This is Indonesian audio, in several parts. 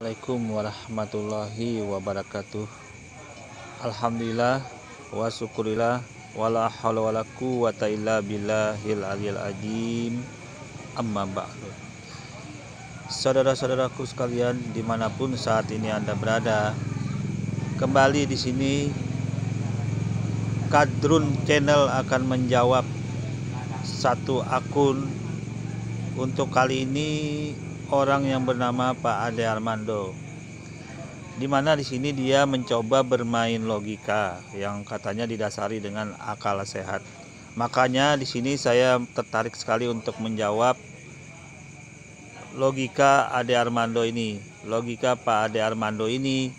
Assalamualaikum warahmatullahi wabarakatuh. Alhamdulillah wa syukurillah wala haula wala quwata illa billahil aliyil azim. Amma ba'du. Saudara-saudaraku sekalian dimanapun saat ini Anda berada, kembali di sini Kadrun Channel akan menjawab satu akun. Untuk kali ini orang yang bernama Pak Ade Armando, di mana di sini dia mencoba bermain logika yang katanya didasari dengan akal sehat. Makanya di sini saya tertarik sekali untuk menjawab logika Ade Armando ini, logika Pak Ade Armando ini.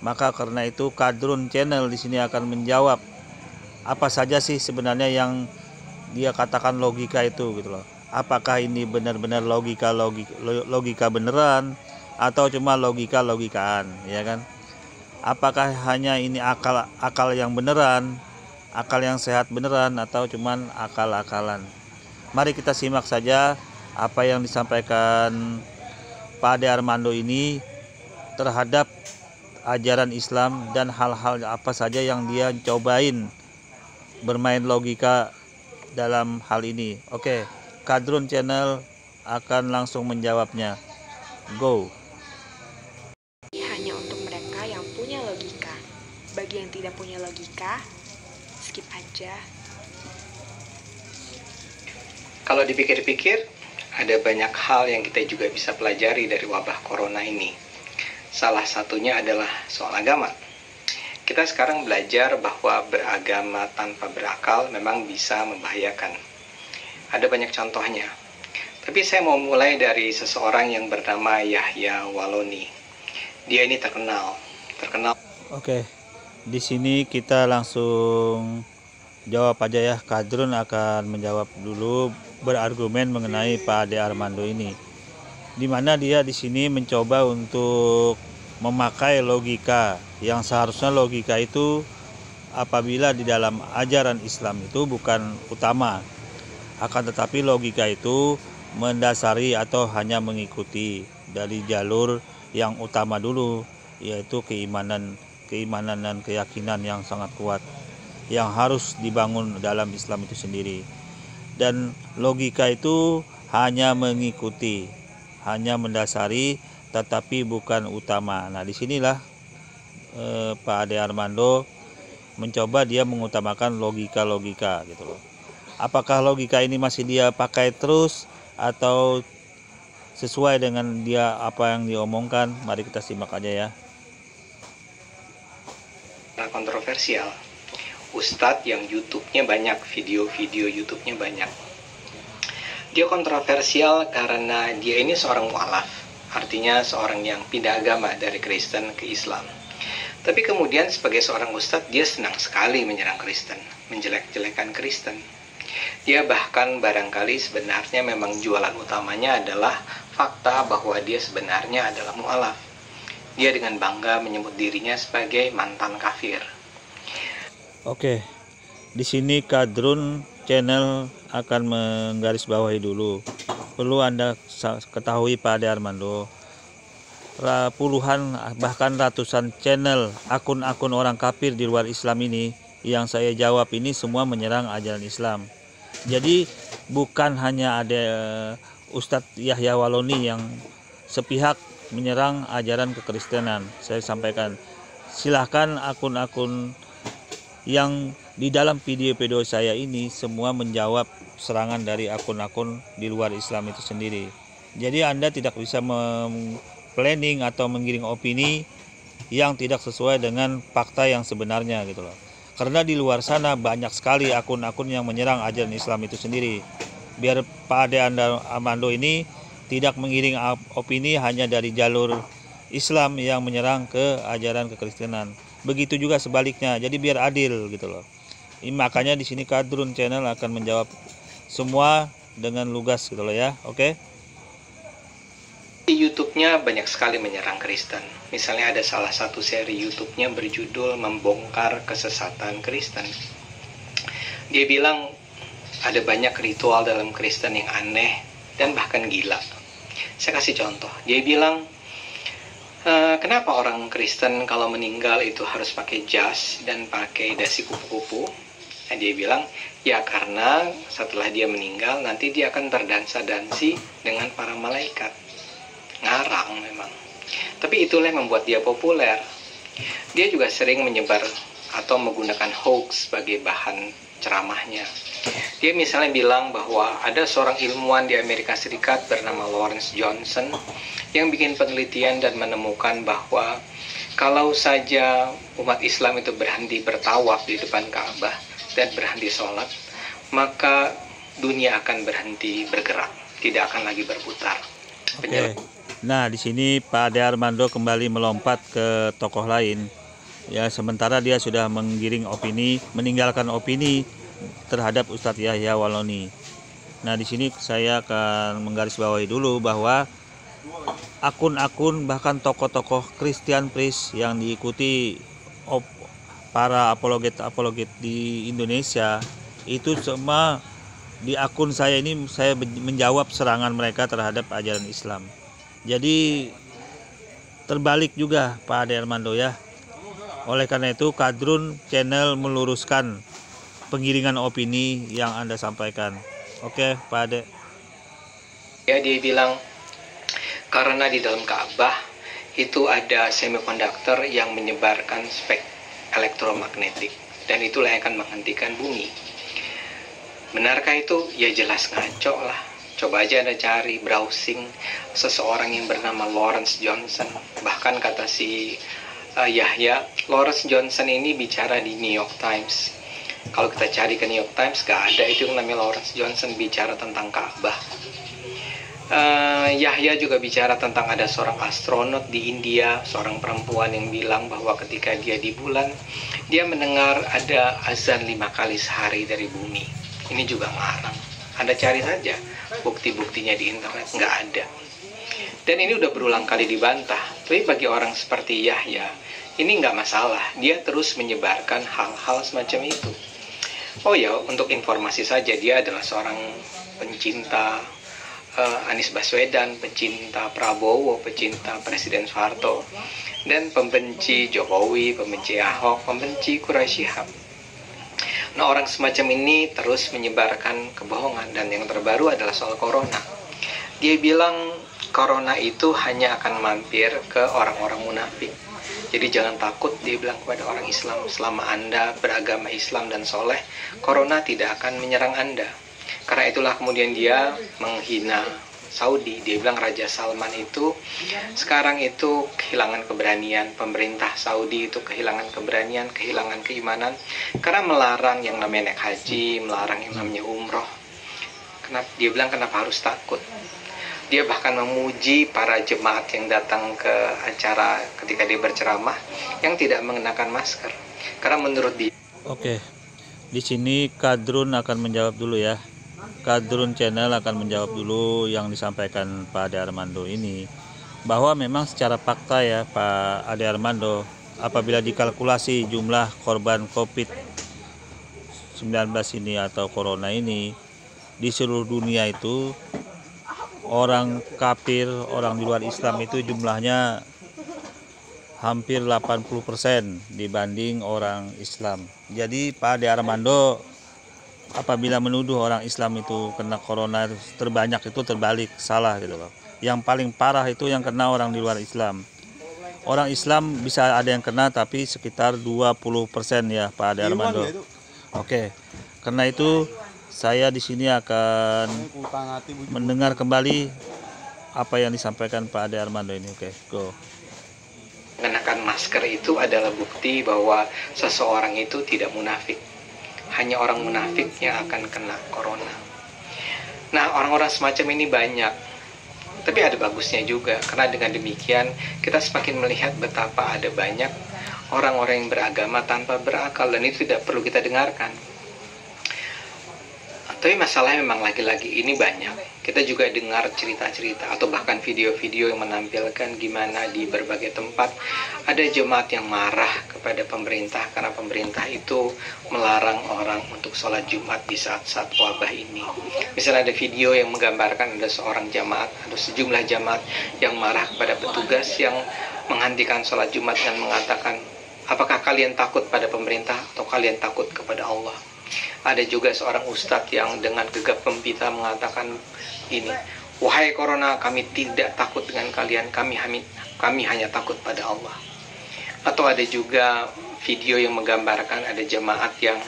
Maka karena itu Kadrun Channel di sini akan menjawab apa saja sih sebenarnya yang dia katakan logika itu gitu loh. Apakah ini benar-benar logika beneran atau cuma logika-logikaan, ya kan? Apakah hanya ini akal yang beneran, akal yang sehat beneran, atau cuman akal-akalan? Mari kita simak saja apa yang disampaikan Pak Ade Armando ini terhadap ajaran Islam dan hal-hal apa saja yang dia cobain bermain logika dalam hal ini. Oke, Kadrun Channel akan langsung menjawabnya. Go. Hanya untuk mereka yang punya logika. Bagi yang tidak punya logika, skip aja. Kalau dipikir-pikir, ada banyak hal yang kita juga bisa pelajari dari wabah corona ini. Salah satunya adalah soal agama. Kita sekarang belajar bahwa beragama tanpa berakal memang bisa membahayakan. Ada banyak contohnya. Tapi saya mau mulai dari seseorang yang bernama Yahya Waloni. Dia ini terkenal. Oke, di sini kita langsung jawab aja ya. Kadrun akan menjawab dulu, berargumen mengenai Pak Ade Armando ini, di mana dia di sini mencoba untuk memakai logika yang seharusnya logika itu apabila di dalam ajaran Islam itu bukan utama, akan tetapi logika itu mendasari atau hanya mengikuti dari jalur yang utama dulu, yaitu keimanan dan keyakinan yang sangat kuat yang harus dibangun dalam Islam itu sendiri. Dan logika itu hanya mengikuti, hanya mendasari, tetapi bukan utama. Nah, disinilah Pak Ade Armando mencoba dia mengutamakan logika gitu loh. Apakah logika ini masih dia pakai terus atau sesuai dengan dia apa yang diomongkan? Mari kita simak aja ya. Kontroversial. Ustadz yang YouTube-nya banyak, video-video YouTube-nya banyak. Dia kontroversial karena dia ini seorang mu'alaf, artinya seorang yang pindah agama dari Kristen ke Islam. Tapi kemudian sebagai seorang ustadz, dia senang sekali menyerang Kristen, menjelek-jelekan Kristen. Dia bahkan barangkali sebenarnya memang jualan utamanya adalah fakta bahwa dia sebenarnya adalah mu'alaf. Dia dengan bangga menyebut dirinya sebagai mantan kafir. Oke, di sini Kadrun Channel akan menggarisbawahi dulu. Perlu Anda ketahui Pak Ade Armando, puluhan bahkan ratusan channel akun-akun orang kafir di luar Islam ini yang saya jawab ini semua menyerang ajaran Islam. Jadi bukan hanya ada Ustadz Yahya Waloni yang sepihak menyerang ajaran kekristenan. Saya sampaikan, silahkan akun-akun yang di dalam video-video saya ini semua menjawab serangan dari akun-akun di luar Islam itu sendiri. Jadi Anda tidak bisa planning atau menggiring opini yang tidak sesuai dengan fakta yang sebenarnya gitu loh. Karena di luar sana banyak sekali akun-akun yang menyerang ajaran Islam itu sendiri. Biar Pak Ade Armando ini tidak mengiring opini hanya dari jalur Islam yang menyerang ke ajaran kekristenan. Begitu juga sebaliknya. Jadi biar adil gitu loh. Makanya di sini Kadrun Channel akan menjawab semua dengan lugas gitu loh ya. Oke. Di YouTube-nya banyak sekali menyerang Kristen. Misalnya ada salah satu seri YouTube-nya berjudul Membongkar Kesesatan Kristen. Dia bilang ada banyak ritual dalam Kristen yang aneh dan bahkan gila. Saya kasih contoh. Dia bilang Kenapa orang Kristen kalau meninggal itu harus pakai jas dan pakai dasi kupu-kupu? Nah, dia bilang, ya karena setelah dia meninggal nanti dia akan berdansa-dansi dengan para malaikat. Ngarang memang. Tapi itulah yang membuat dia populer. Dia juga sering menyebar atau menggunakan hoax sebagai bahan ceramahnya. Dia misalnya bilang bahwa ada seorang ilmuwan di Amerika Serikat bernama Lawrence Johnson yang bikin penelitian dan menemukan bahwa kalau saja umat Islam itu berhenti bertawaf di depan Ka'bah dan berhenti sholat, maka dunia akan berhenti bergerak, tidak akan lagi berputar. Oke. Nah, di sini Pak Ade Armando kembali melompat ke tokoh lain. Ya, sementara dia sudah meninggalkan opini terhadap Ustadz Yahya Waloni. Nah, di sini saya akan menggarisbawahi dulu bahwa akun-akun bahkan tokoh-tokoh Christian Priest yang diikuti para apologet di Indonesia itu semua di akun saya ini saya menjawab serangan mereka terhadap ajaran Islam. Jadi terbalik juga Pak Ade Armando ya. Oleh karena itu Kadrun channel meluruskan penggiringan opini yang Anda sampaikan. Oke, Pak Ade. Ya, dia bilang karena di dalam Ka'bah itu ada semikonduktor yang menyebarkan spek elektromagnetik dan itulah yang akan menghentikan bumi. Benarkah itu? Ya jelas ngaco lah. Coba aja Anda cari browsing seseorang yang bernama Lawrence Johnson. Bahkan kata si Yahya, Lawrence Johnson ini bicara di New York Times. Kalau kita cari ke New York Times, gak ada itu yang namanya Lawrence Johnson bicara tentang Ka'bah. Yahya juga bicara tentang ada seorang astronot di India, seorang perempuan yang bilang bahwa ketika dia di bulan, dia mendengar ada azan 5 kali sehari dari bumi. Ini juga ngarang. Anda cari saja bukti-buktinya di internet, nggak ada. Dan ini udah berulang kali dibantah. Tapi bagi orang seperti Yahya, ini nggak masalah. Dia terus menyebarkan hal-hal semacam itu. Oh ya, untuk informasi saja, dia adalah seorang pencinta Anies Baswedan, pecinta Prabowo, pecinta Presiden Soeharto, dan pembenci Jokowi, pembenci Ahok, pembenci Quraisy Shihab. Nah, orang semacam ini terus menyebarkan kebohongan, dan yang terbaru adalah soal corona. Dia bilang corona itu hanya akan mampir ke orang-orang munafik. Jadi jangan takut, dia bilang kepada orang Islam, selama Anda beragama Islam dan soleh, corona tidak akan menyerang Anda. Karena itulah kemudian dia menghina Saudi. Dia bilang Raja Salman itu sekarang itu kehilangan keberanian, pemerintah Saudi itu kehilangan keberanian, kehilangan keimanan, karena melarang yang namanya naik haji, melarang yang namanya umroh. Dia bilang kenapa harus takut? Dia bahkan memuji para jemaat yang datang ke acara ketika dia berceramah yang tidak mengenakan masker. Karena menurut dia. Oke, di sini Kadrun akan menjawab dulu ya. Kadrun channel akan menjawab dulu yang disampaikan Pak Ade Armando ini. Bahwa memang secara fakta ya Pak Ade Armando, apabila dikalkulasi jumlah korban COVID-19 ini atau Corona ini di seluruh dunia itu, orang kafir, orang di luar Islam itu jumlahnya hampir 80% dibanding orang Islam. Jadi Pak Ade Armando apabila menuduh orang Islam itu kena corona terbanyak itu terbalik, salah gitu loh. Yang paling parah itu yang kena orang di luar Islam. Orang Islam bisa ada yang kena tapi sekitar 20% ya Pak Ade Armando. Oke. Karena itu saya di sini akan mendengar kembali apa yang disampaikan Pak Ade Armando ini. Oke, go. Mengenakan masker itu adalah bukti bahwa seseorang itu tidak munafik. Hanya orang munafik yang akan kena corona. Nah, orang-orang semacam ini banyak. Tapi ada bagusnya juga, karena dengan demikian kita semakin melihat betapa ada banyak orang-orang yang beragama tanpa berakal, dan itu tidak perlu kita dengarkan. Tapi masalahnya memang lagi-lagi ini banyak. Kita juga dengar cerita-cerita atau bahkan video-video yang menampilkan gimana di berbagai tempat ada jemaat yang marah kepada pemerintah karena pemerintah itu melarang orang untuk sholat Jumat di saat-saat wabah ini. Misalnya ada video yang menggambarkan ada seorang jamaat atau sejumlah jamaat yang marah kepada petugas yang menghentikan sholat Jumat dan mengatakan, apakah kalian takut pada pemerintah atau kalian takut kepada Allah? Ada juga seorang ustadz yang dengan gegap gempita mengatakan ini, wahai corona, kami tidak takut dengan kalian, kami hanya takut pada Allah. Atau ada juga video yang menggambarkan ada jemaat yang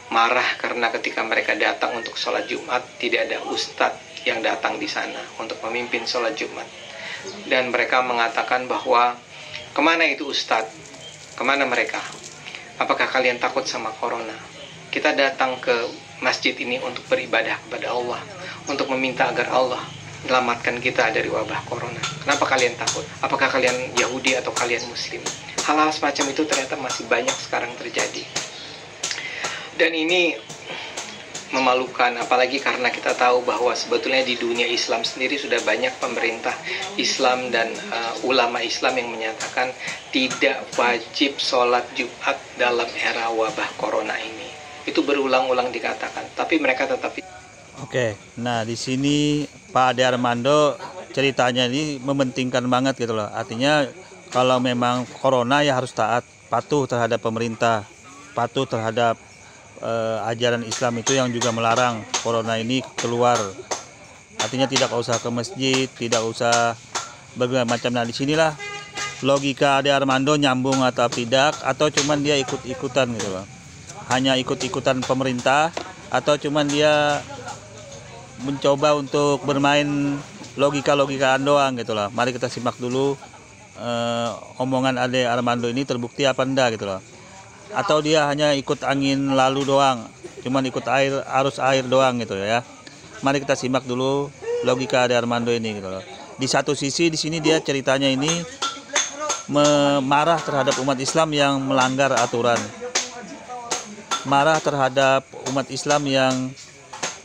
marah karena ketika mereka datang untuk sholat Jumat, tidak ada ustadz yang datang di sana untuk memimpin sholat Jumat. Dan mereka mengatakan bahwa, kemana itu ustadz? Kemana mereka? Apakah kalian takut sama corona? Kita datang ke masjid ini untuk beribadah kepada Allah, untuk meminta agar Allah menyelamatkan kita dari wabah corona. Kenapa kalian takut? Apakah kalian Yahudi atau kalian Muslim? Hal-hal semacam itu ternyata masih banyak sekarang terjadi. Dan ini memalukan, apalagi karena kita tahu bahwa sebetulnya di dunia Islam sendiri sudah banyak pemerintah Islam dan ulama Islam yang menyatakan tidak wajib sholat Jumat dalam era wabah corona ini. Itu berulang-ulang dikatakan, tapi mereka tetap. Oke, nah di sini Pak Ade Armando ceritanya ini mementingkan banget gitu loh. Artinya kalau memang corona ya harus taat, patuh terhadap pemerintah, patuh terhadap ajaran Islam itu yang juga melarang corona ini keluar. Artinya tidak usah ke masjid, tidak usah berbagai macam. Nah disinilah logika Ade Armando nyambung atau tidak, atau cuman dia ikut-ikutan gitu loh. Hanya ikut-ikutan pemerintah, atau cuman dia mencoba untuk bermain logika-logikaan doang gitu loh. Mari kita simak dulu omongan Ade Armando ini terbukti apa enggak gitu loh. Atau dia hanya ikut angin lalu doang, cuman ikut arus air doang gitu ya. Mari kita simak dulu logika Ade Armando ini gitu loh. Di satu sisi di sini dia ceritanya ini marah terhadap umat Islam yang melanggar aturan, marah terhadap umat Islam yang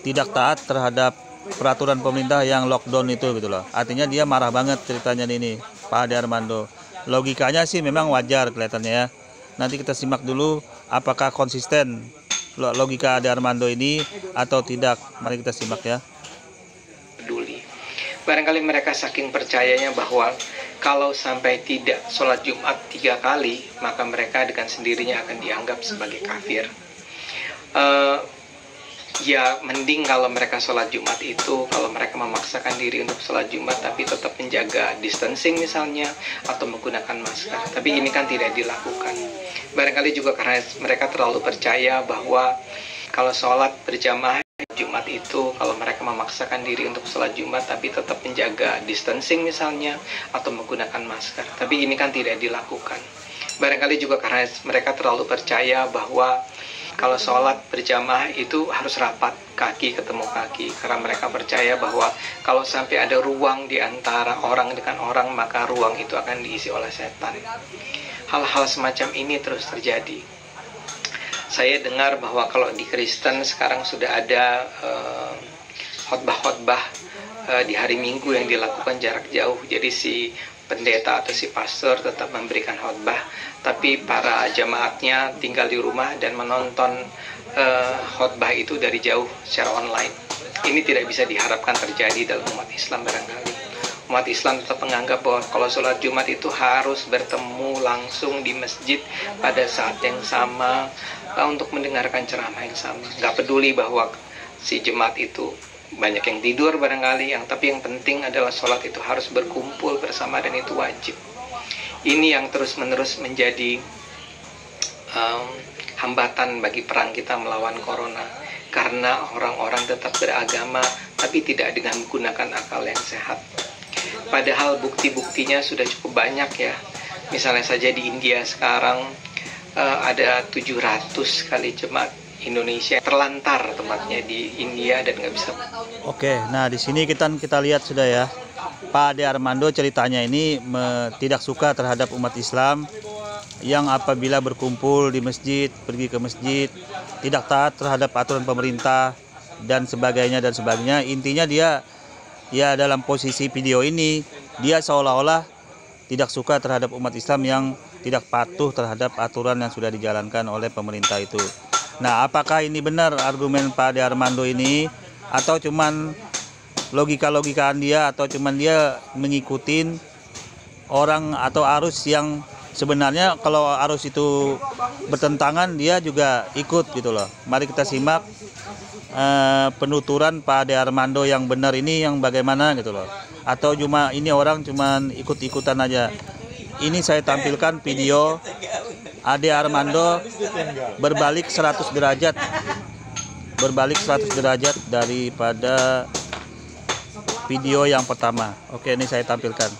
tidak taat terhadap peraturan pemerintah yang lockdown itu gitu loh. Artinya dia marah banget ceritanya ini Pak Ade Armando. Logikanya sih memang wajar kelihatannya ya. Nanti kita simak dulu apakah konsisten logika Ade Armando ini atau tidak. Mari kita simak ya. Peduli. Barangkali mereka saking percayanya bahwa kalau sampai tidak sholat Jumat 3 kali, maka mereka dengan sendirinya akan dianggap sebagai kafir. Ya mending kalau mereka sholat Jumat itu, kalau mereka memaksakan diri untuk sholat Jumat tapi tetap menjaga distancing misalnya, atau menggunakan masker. Tapi ini kan tidak dilakukan. Barangkali juga karena mereka terlalu percaya bahwa kalau sholat berjamaah Jumat itu, kalau mereka memaksakan diri untuk sholat Jumat tapi tetap menjaga distancing misalnya, atau menggunakan masker. Tapi ini kan tidak dilakukan. Barangkali juga karena mereka terlalu percaya bahwa kalau sholat berjamaah itu harus rapat kaki ketemu kaki, karena mereka percaya bahwa kalau sampai ada ruang di antara orang dengan orang, maka ruang itu akan diisi oleh setan. Hal-hal semacam ini terus terjadi. Saya dengar bahwa kalau di Kristen sekarang sudah ada khotbah-khotbah di hari Minggu yang dilakukan jarak jauh. Jadi si pendeta atau si pastor tetap memberikan khotbah, tapi para jemaatnya tinggal di rumah dan menonton khotbah itu dari jauh secara online. Ini tidak bisa diharapkan terjadi dalam umat Islam barangkali. Umat Islam tetap menganggap bahwa kalau sholat Jumat itu harus bertemu langsung di masjid pada saat yang sama untuk mendengarkan ceramah yang sama. Nggak peduli bahwa si jemaat itu banyak yang tidur barangkali, tapi yang penting adalah sholat itu harus berkumpul bersama dan itu wajib. Ini yang terus-menerus menjadi hambatan bagi perang kita melawan corona, karena orang-orang tetap beragama tapi tidak dengan menggunakan akal yang sehat. Padahal bukti-buktinya sudah cukup banyak ya. Misalnya saja di India sekarang ada 700 kali jemaat Indonesia terlantar tempatnya di India dan nggak bisa. Oke, nah di sini kita lihat sudah ya, Pak Ade Armando ceritanya ini tidak suka terhadap umat Islam yang apabila berkumpul di masjid, pergi ke masjid, tidak taat terhadap aturan pemerintah dan sebagainya dan sebagainya. Intinya dia ya dalam posisi video ini dia seolah-olah tidak suka terhadap umat Islam yang tidak patuh terhadap aturan yang sudah dijalankan oleh pemerintah itu. Nah, apakah ini benar argumen Pak Ade Armando ini, atau cuman logika-logikaan dia, atau cuman dia mengikutin orang atau arus yang sebenarnya kalau arus itu bertentangan dia juga ikut gitu loh. Mari kita simak penuturan Pak Ade Armando yang benar ini yang bagaimana gitu loh. Atau cuma ini orang cuman ikut-ikutan aja. Ini saya tampilkan video Ade Armando berbalik 100 derajat. Berbalik 100 derajat daripada video yang pertama. Oke, ini saya tampilkan.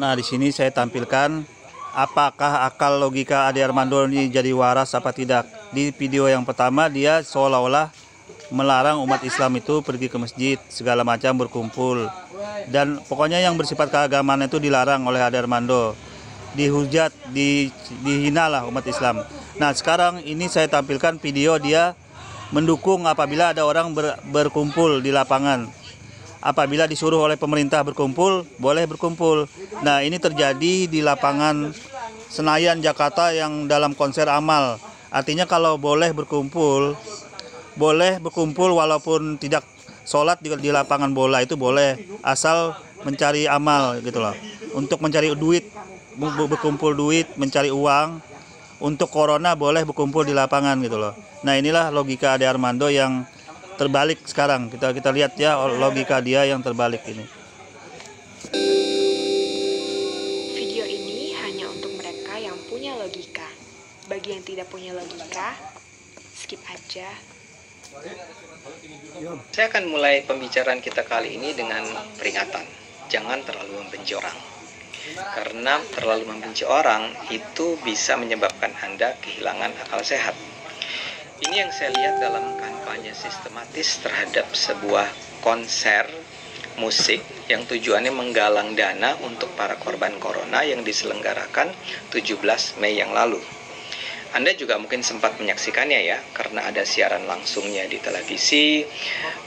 Nah, di sini saya tampilkan apakah akal logika Ade Armando ini jadi waras apa tidak. Di video yang pertama dia seolah-olah melarang umat Islam itu pergi ke masjid, segala macam berkumpul. Dan pokoknya yang bersifat keagamaan itu dilarang oleh Ade Armando. Dihujat, dihina lah umat Islam. Nah, sekarang ini saya tampilkan video dia mendukung apabila ada orang berkumpul di lapangan. Apabila disuruh oleh pemerintah berkumpul, boleh berkumpul. Nah, ini terjadi di lapangan Senayan, Jakarta yang dalam konser amal. Artinya kalau boleh berkumpul walaupun tidak sholat di lapangan bola itu boleh. Asal mencari amal gitu loh. Untuk mencari duit, berkumpul duit, mencari uang. Untuk corona boleh berkumpul di lapangan gitu loh. Nah, inilah logika Ade Armando yang terbalik sekarang. Kita lihat ya logika dia yang terbalik ini. Video ini hanya untuk mereka yang punya logika. Bagi yang tidak punya logika, skip aja. Saya akan mulai pembicaraan kita kali ini dengan peringatan. Jangan terlalu membenci orang. Karena terlalu membenci orang itu bisa menyebabkan Anda kehilangan akal sehat. Ini yang saya lihat dalam kampanye sistematis terhadap sebuah konser musik yang tujuannya menggalang dana untuk para korban corona yang diselenggarakan 17 Mei yang lalu. Anda juga mungkin sempat menyaksikannya ya, karena ada siaran langsungnya di televisi,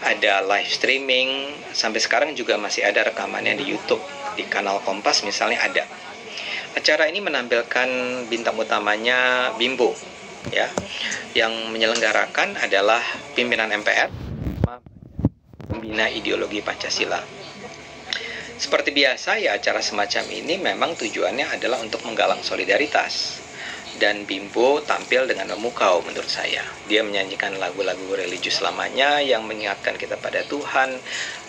ada live streaming, sampai sekarang juga masih ada rekamannya di YouTube, di kanal Kompas misalnya ada. Acara ini menampilkan bintang utamanya Bimbo, ya, yang menyelenggarakan adalah pimpinan MPR, pembina ideologi Pancasila. Seperti biasa ya, acara semacam ini memang tujuannya adalah untuk menggalang solidaritas. Dan Bimbo tampil dengan memukau menurut saya. Dia menyanyikan lagu-lagu religius lamanya yang mengingatkan kita pada Tuhan,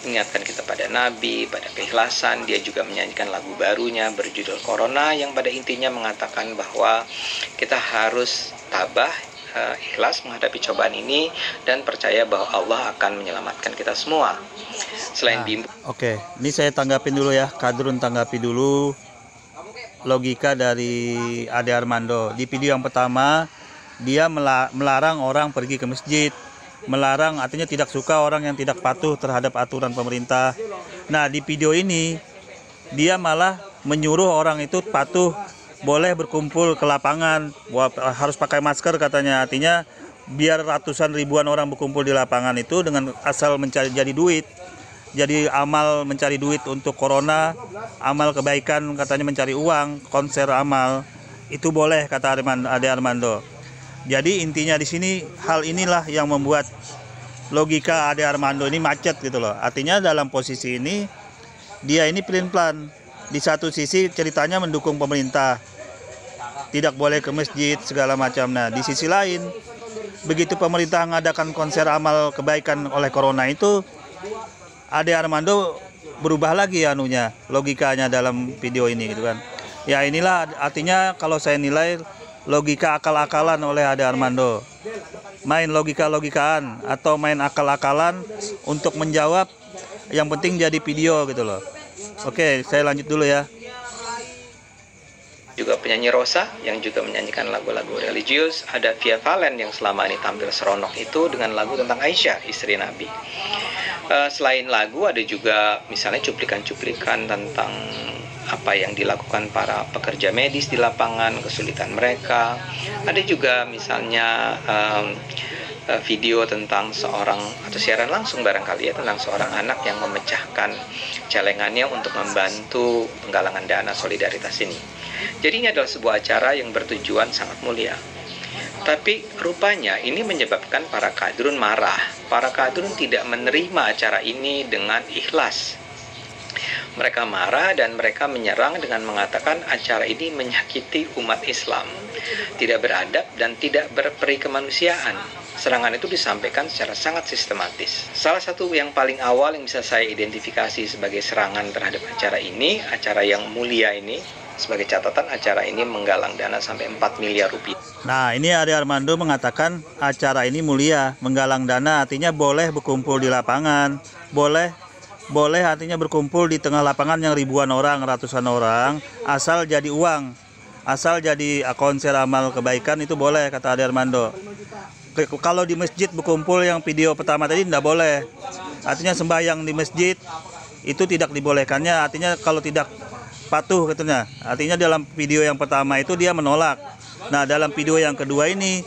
mengingatkan kita pada Nabi, pada keikhlasan. Dia juga menyanyikan lagu barunya berjudul Corona yang pada intinya mengatakan bahwa kita harus tabah, ikhlas menghadapi cobaan ini dan percaya bahwa Allah akan menyelamatkan kita semua. Selain Bimbo. Oke, ini saya tanggapin dulu ya. Kadrun tanggapi dulu logika dari Ade Armando. Di video yang pertama dia melarang orang pergi ke masjid. Melarang artinya tidak suka orang yang tidak patuh terhadap aturan pemerintah. Nah, di video ini dia malah menyuruh orang itu patuh, boleh berkumpul ke lapangan, harus pakai masker katanya. Artinya biar ratusan ribuan orang berkumpul di lapangan itu dengan asal mencari jadi duit. Jadi amal mencari duit untuk corona, amal kebaikan katanya mencari uang, konser amal, itu boleh kata Ade Armando. Jadi intinya di sini hal inilah yang membuat logika Ade Armando ini macet gitu loh. Artinya dalam posisi ini dia ini pelin-pelan. Di satu sisi ceritanya mendukung pemerintah, tidak boleh ke masjid segala macam. Nah, di sisi lain begitu pemerintah mengadakan konser amal kebaikan oleh corona itu, Ade Armando berubah lagi anunya, logikanya dalam video ini gitu kan. Ya inilah artinya kalau saya nilai logika akal-akalan oleh Ade Armando. Main logika-logikaan atau main akal-akalan untuk menjawab, yang penting jadi video gitu loh. Oke, saya lanjut dulu ya. Juga penyanyi Rosa yang juga menyanyikan lagu-lagu religius. Ada Via Valen yang selama ini tampil seronok itu dengan lagu tentang Aisyah, istri Nabi. Selain lagu ada juga misalnya cuplikan-cuplikan tentang apa yang dilakukan para pekerja medis di lapangan, kesulitan mereka. Ada juga misalnya video tentang seorang, atau siaran langsung barangkali ya, tentang seorang anak yang memecahkan celengannya untuk membantu penggalangan dana solidaritas ini. Jadi ini adalah sebuah acara yang bertujuan sangat mulia. Tapi rupanya ini menyebabkan para kadrun marah. Para kadrun tidak menerima acara ini dengan ikhlas. Mereka marah dan mereka menyerang dengan mengatakan acara ini menyakiti umat Islam, tidak beradab dan tidak berperi kemanusiaan. Serangan itu disampaikan secara sangat sistematis. Salah satu yang paling awal yang bisa saya identifikasi sebagai serangan terhadap acara ini, acara yang mulia ini, sebagai catatan acara ini menggalang dana sampai 4 miliar rupiah. Nah, ini Ade Armando mengatakan acara ini mulia, menggalang dana artinya boleh berkumpul di lapangan, boleh artinya berkumpul di tengah lapangan yang ribuan orang, ratusan orang, asal jadi uang, asal jadi konser amal kebaikan itu boleh, kata Ade Armando. Kalau di masjid berkumpul yang video pertama tadi tidak boleh. Artinya sembahyang di masjid itu tidak dibolehkannya, artinya kalau tidak patuh katanya. Artinya dalam video yang pertama itu dia menolak. Nah, dalam video yang kedua ini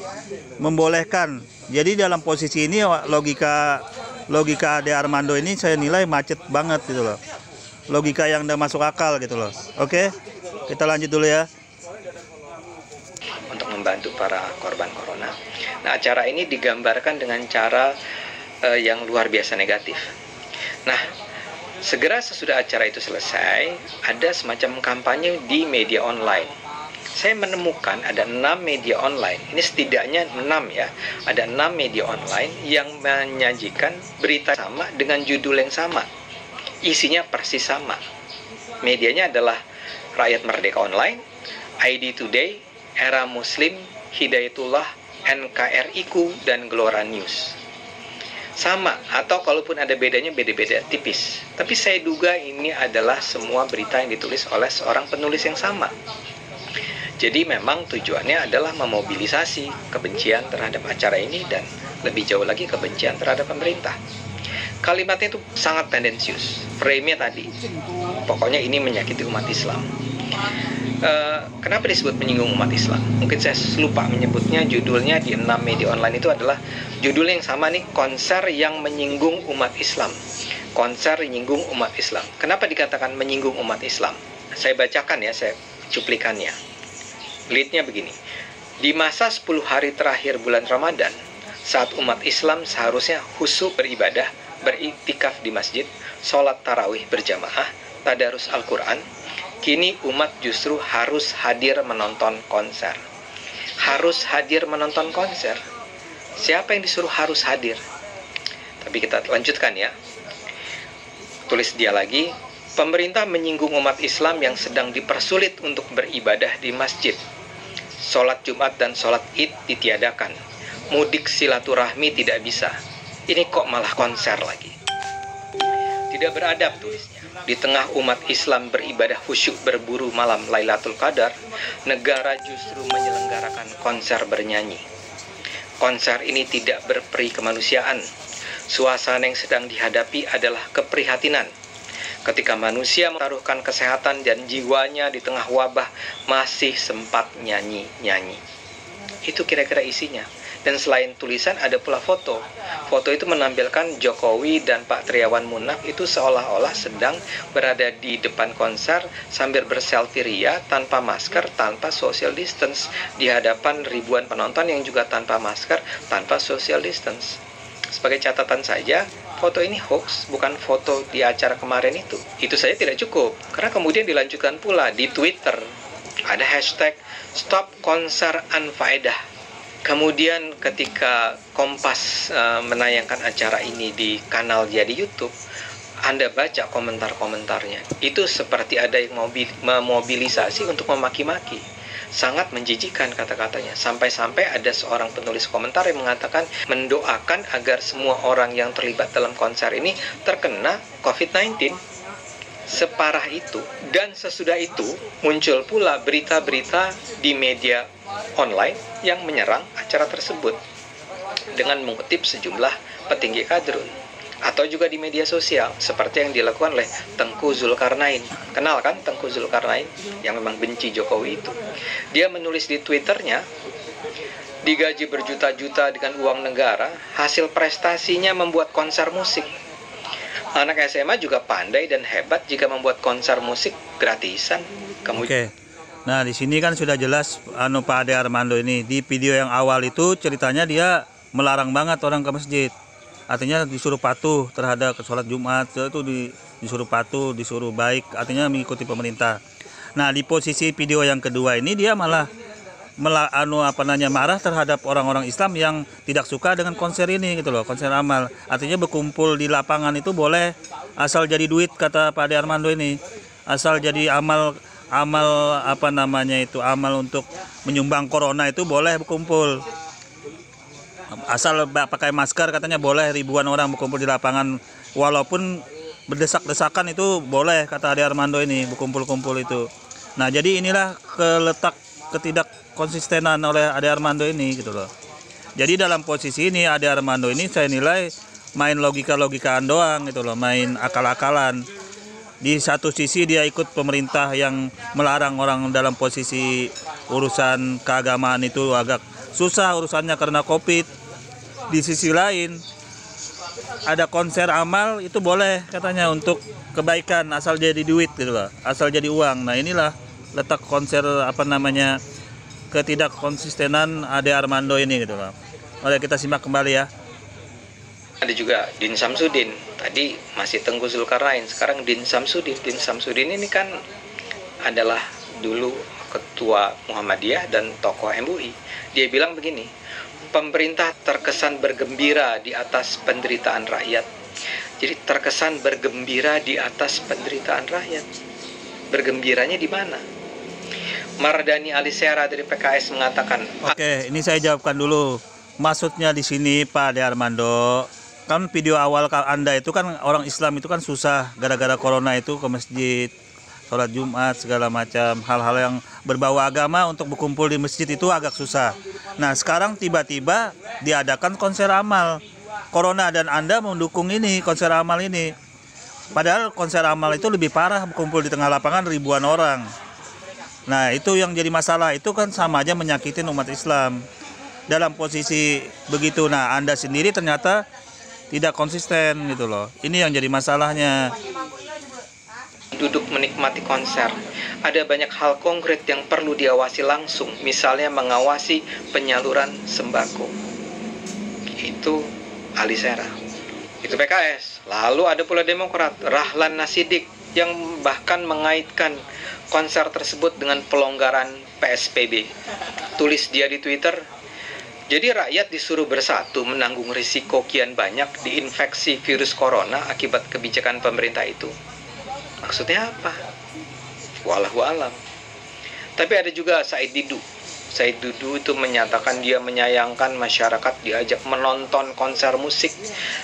membolehkan. Jadi dalam posisi ini logika Ade Armando ini saya nilai macet banget gitu loh. Logika yang udah masuk akal gitu loh. Oke, kita lanjut dulu ya. Untuk membantu para korban corona. Nah, acara ini digambarkan dengan cara yang luar biasa negatif. Nah, segera sesudah acara itu selesai, ada semacam kampanye di media online. Saya menemukan ada 6 media online, ini setidaknya 6 ya, ada 6 media online yang menyajikan berita sama dengan judul yang sama. Isinya persis sama. Medianya adalah Rakyat Merdeka Online, ID Today, Era Muslim, Hidayatullah, NKRI-ku, dan Gelora News. Sama, atau kalaupun ada bedanya, beda-beda tipis. Tapi saya duga ini adalah semua berita yang ditulis oleh seorang penulis yang sama. Jadi memang tujuannya adalah memobilisasi kebencian terhadap acara ini dan lebih jauh lagi kebencian terhadap pemerintah. Kalimatnya itu sangat tendensius. Frame-nya tadi, pokoknya ini menyakiti umat Islam. Kenapa disebut menyinggung umat Islam? Mungkin saya lupa menyebutnya, judulnya di 6 media online itu adalah judulnya yang sama nih, konser yang menyinggung umat Islam. Konser menyinggung umat Islam. Kenapa dikatakan menyinggung umat Islam? Saya bacakan ya, saya cuplikannya. Leadnya begini. Di masa 10 hari terakhir bulan Ramadan, saat umat Islam seharusnya khusyuk beribadah, beriktikaf di masjid, sholat tarawih berjamaah, tadarus Al-Quran, kini umat justru harus hadir menonton konser. Harus hadir menonton konser. Siapa yang disuruh harus hadir? Tapi kita lanjutkan ya. Tulis dia lagi. Pemerintah menyinggung umat Islam yang sedang dipersulit untuk beribadah di masjid. Sholat Jumat dan sholat Id ditiadakan. Mudik silaturahmi tidak bisa. Ini kok malah konser lagi. Tidak beradab tulisnya. Di tengah umat Islam beribadah khusyuk berburu malam Lailatul Qadar, negara justru menyelenggarakan konser bernyanyi. Konser ini tidak berperi kemanusiaan. Suasana yang sedang dihadapi adalah keprihatinan. Ketika manusia menaruhkan kesehatan dan jiwanya di tengah wabah, masih sempat nyanyi-nyanyi. Itu kira-kira isinya. Dan selain tulisan ada pula foto. Foto itu menampilkan Jokowi dan Pak Triawan Munaf itu seolah-olah sedang berada di depan konser sambil berselfie ria tanpa masker, tanpa social distance di hadapan ribuan penonton yang juga tanpa masker, tanpa social distance. Sebagai catatan saja, foto ini hoax, bukan foto di acara kemarin itu. Itu saja tidak cukup, karena kemudian dilanjutkan pula di Twitter. Ada hashtag Stop Konser Anfaedah. Kemudian ketika Kompas menayangkan acara ini di kanal dia di YouTube, Anda baca komentar-komentarnya. Itu seperti ada yang memobilisasi untuk memaki-maki. Sangat menjijikan kata-katanya. Sampai-sampai ada seorang penulis komentar yang mengatakan mendoakan agar semua orang yang terlibat dalam konser ini terkena COVID-19. Separah itu. Dan sesudah itu muncul pula berita-berita di media online yang menyerang acara tersebut dengan mengutip sejumlah petinggi kadrun, atau juga di media sosial seperti yang dilakukan oleh Tengku Zulkarnain. Kenal kan Tengku Zulkarnain yang memang benci Jokowi itu? Dia menulis di Twitternya, digaji berjuta-juta dengan uang negara, hasil prestasinya membuat konser musik. Anak SMA juga pandai dan hebat jika membuat konser musik gratisan. Oke. Nah, di sini kan sudah jelas Pak Ade Armando ini di video yang awal itu ceritanya dia melarang banget orang ke masjid. Artinya disuruh patuh terhadap sholat Jumat, itu disuruh patuh, disuruh baik, artinya mengikuti pemerintah. Nah, di posisi video yang kedua ini dia malah marah terhadap orang-orang Islam yang tidak suka dengan konser ini gitu loh, konser amal. Artinya berkumpul di lapangan itu boleh asal jadi duit, kata Pak Ade Armando ini. Asal jadi amal amal untuk menyumbang corona itu boleh berkumpul. Asal pakai masker katanya boleh, ribuan orang berkumpul di lapangan walaupun berdesak-desakan itu boleh, kata Ade Armando ini, berkumpul-kumpul itu. Nah, jadi inilah ketidakkonsistenan oleh Ade Armando ini gitu loh. Jadi dalam posisi ini Ade Armando ini saya nilai main logika-logikaan doang gitu loh, main akal-akalan. Di satu sisi dia ikut pemerintah yang melarang orang dalam posisi urusan keagamaan itu agak susah urusannya karena Covid. Di sisi lain ada konser amal itu boleh katanya untuk kebaikan asal jadi duit gitu loh, asal jadi uang. Nah, inilah letak konser ketidakkonsistenan Ade Armando ini gitu loh. Mari kita simak kembali ya. Ada juga Din Samsudin, tadi masih Tengku Zulkarnain, sekarang Din Samsudin. Din Samsudin ini kan adalah dulu ketua Muhammadiyah dan tokoh MUI. Dia bilang begini, pemerintah terkesan bergembira di atas penderitaan rakyat. Jadi terkesan bergembira di atas penderitaan rakyat. Bergembiranya di mana? Mardhani Alisera dari PKS mengatakan, Oke, ini saya jawabkan dulu. Maksudnya di sini Pak Ade Armando, kan video awal Anda itu kan orang Islam itu kan susah gara-gara corona itu ke masjid, sholat Jumat segala macam, hal-hal yang berbau agama untuk berkumpul di masjid itu agak susah. Nah, sekarang tiba-tiba diadakan konser amal. Corona dan Anda mendukung ini, konser amal ini. Padahal konser amal itu lebih parah, berkumpul di tengah lapangan ribuan orang. Nah, itu yang jadi masalah, itu kan sama aja menyakitin umat Islam. Dalam posisi begitu, nah Anda sendiri ternyata tidak konsisten gitu loh. Ini yang jadi masalahnya. Duduk menikmati konser. Ada banyak hal konkret yang perlu diawasi langsung, misalnya mengawasi penyaluran sembako. Itu Alisera. Itu PKS. Lalu ada pula Demokrat, Rahlan Nasidik, yang bahkan mengaitkan konser tersebut dengan pelonggaran PSBB. Tulis dia di Twitter, jadi rakyat disuruh bersatu menanggung risiko kian banyak diinfeksi virus corona akibat kebijakan pemerintah itu. Maksudnya apa? Wallahu alam. Tapi ada juga Said Didu. Said Didu itu menyatakan dia menyayangkan masyarakat diajak menonton konser musik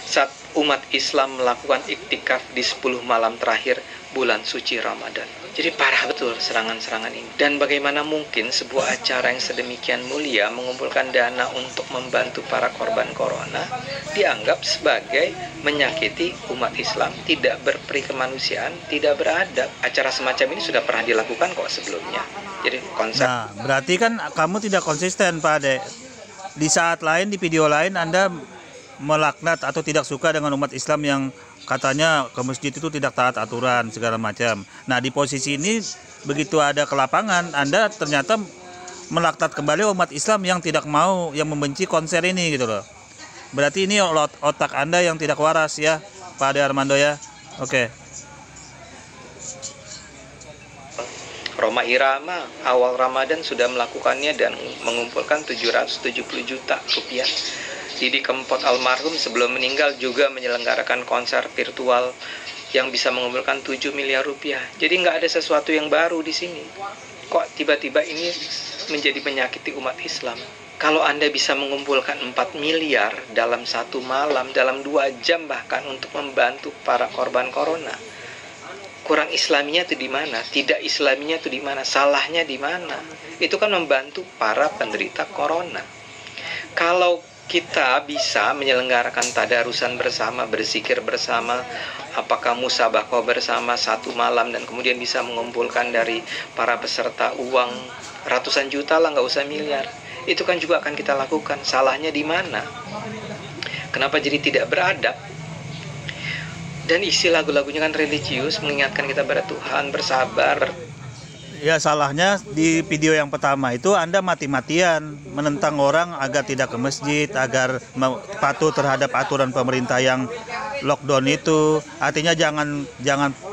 saat umat Islam melakukan iktikaf di 10 malam terakhir bulan suci Ramadan. Jadi parah betul serangan-serangan ini. Dan bagaimana mungkin sebuah acara yang sedemikian mulia mengumpulkan dana untuk membantu para korban corona dianggap sebagai menyakiti umat Islam, tidak berperi kemanusiaan, tidak beradab. Acara semacam ini sudah pernah dilakukan kok sebelumnya. Jadi konsep. Nah, berarti kan kamu tidak konsisten Pak Ade. Di saat lain, di video lain Anda melaknat atau tidak suka dengan umat Islam yang katanya ke masjid itu tidak taat aturan segala macam. Nah, di posisi ini begitu ada ke lapangan, Anda ternyata melaknat kembali umat Islam yang tidak mau, yang membenci konser ini gitu loh. Berarti ini otak Anda yang tidak waras ya, Pak Ade Armando ya. Oke. Roma Irama awal Ramadan sudah melakukannya dan mengumpulkan 770 juta rupiah. Didi Kempot almarhum sebelum meninggal juga menyelenggarakan konser virtual yang bisa mengumpulkan 7 miliar rupiah. Jadi nggak ada sesuatu yang baru di sini. Kok tiba-tiba ini menjadi menyakiti umat Islam? Kalau Anda bisa mengumpulkan 4 miliar dalam satu malam, dalam 2 jam bahkan untuk membantu para korban corona, kurang Islaminya itu di mana? Tidak Islaminya itu di mana? Salahnya di mana? Itu kan membantu para penderita corona. Kalau kita bisa menyelenggarakan tadarusan bersama, berzikir bersama, apakah musabaqah bersama satu malam dan kemudian bisa mengumpulkan dari para peserta uang ratusan juta lah, nggak usah miliar. Itu kan juga akan kita lakukan. Salahnya di mana? Kenapa jadi tidak beradab? Dan isi lagu-lagunya kan religius, mengingatkan kita pada Tuhan, bersabar. Ya, salahnya di video yang pertama itu Anda mati-matian menentang orang agar tidak ke masjid, agar patuh terhadap aturan pemerintah yang lockdown itu, artinya jangan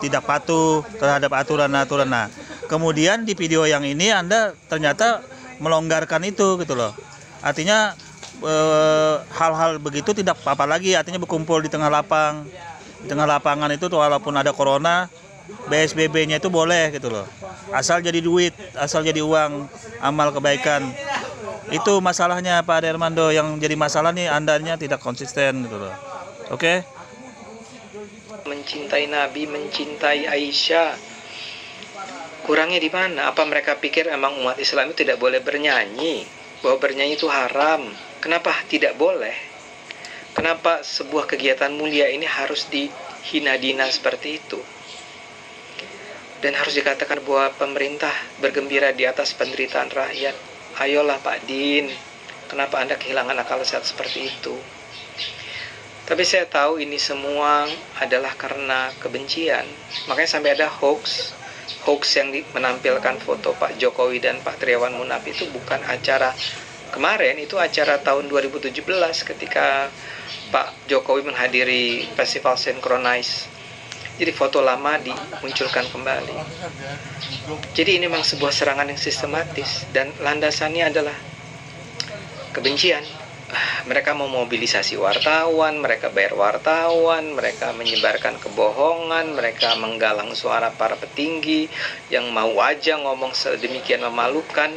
tidak patuh terhadap aturan-aturan. Nah, kemudian di video yang ini Anda ternyata melonggarkan itu gitu loh. Artinya hal-hal begitu tidak apa-apa lagi, artinya berkumpul di tengah lapangan itu walaupun ada corona, PSBB-nya itu boleh gitu loh. Asal jadi duit, asal jadi uang, amal kebaikan. Itu masalahnya Pak Ade Armando, yang jadi masalah nih Andanya tidak konsisten gitu loh. Oke? Mencintai Nabi, mencintai Aisyah. Kurangnya di mana? Apa mereka pikir emang umat Islam itu tidak boleh bernyanyi? Bahwa bernyanyi itu haram? Kenapa tidak boleh? Kenapa sebuah kegiatan mulia ini harus dihina-dina seperti itu? Dan harus dikatakan bahwa pemerintah bergembira di atas penderitaan rakyat. Ayolah Pak Din, kenapa Anda kehilangan akal sehat seperti itu? Tapi saya tahu ini semua adalah karena kebencian. Makanya sampai ada hoax yang menampilkan foto Pak Jokowi dan Pak Triawan Munaf itu bukan acara kemarin, itu acara tahun 2017 ketika Pak Jokowi menghadiri festival Synchronize. Jadi foto lama dimunculkan kembali. Jadi ini memang sebuah serangan yang sistematis dan landasannya adalah kebencian. Mereka memobilisasi wartawan, mereka bayar wartawan, mereka menyebarkan kebohongan, mereka menggalang suara para petinggi yang mau aja ngomong sedemikian memalukan.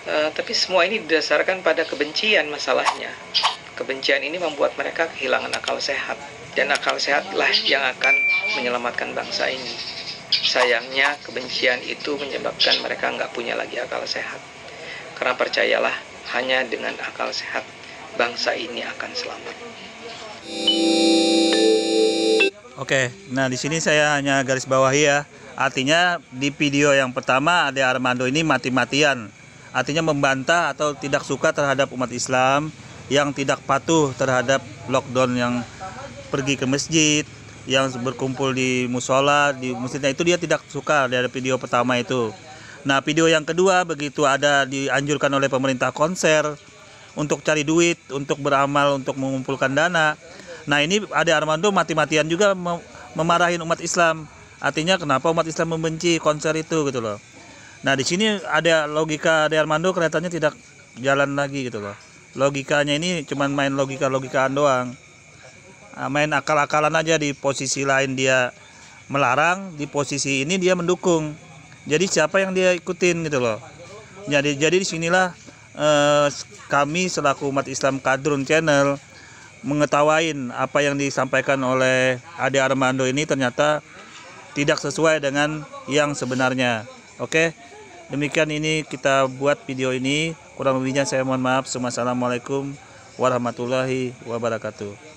Tapi semua ini didasarkan pada kebencian masalahnya. Kebencian ini membuat mereka kehilangan akal sehat. Dan akal sehatlah yang akan menyelamatkan bangsa ini. Sayangnya kebencian itu menyebabkan mereka nggak punya lagi akal sehat. Karena percayalah, hanya dengan akal sehat bangsa ini akan selamat. Oke, nah di sini saya hanya garis bawahi ya. Artinya di video yang pertama Ade Armando ini mati-matian. Artinya membantah atau tidak suka terhadap umat Islam yang tidak patuh terhadap lockdown, yang pergi ke masjid, yang berkumpul di musola, di masjidnya, itu dia tidak suka dari video pertama itu. Nah, video yang kedua begitu ada dianjurkan oleh pemerintah konser untuk cari duit, untuk beramal, untuk mengumpulkan dana. Nah, ini Ade Armando mati-matian juga memarahin umat Islam. Artinya kenapa umat Islam membenci konser itu gitu loh. Nah, di sini ada logika Ade Armando kelihatannya tidak jalan lagi gitu loh. Logikanya ini cuman main logika-logikaan doang. Main akal-akalan aja. Di posisi lain dia melarang, di posisi ini dia mendukung. Jadi siapa yang dia ikutin gitu loh. Jadi disinilah kami selaku umat Islam Kadrun Channel mengetawain apa yang disampaikan oleh Ade Armando ini ternyata tidak sesuai dengan yang sebenarnya. Oke, demikian ini kita buat video ini. Kurang lebihnya saya mohon maaf. Assalamualaikum warahmatullahi wabarakatuh.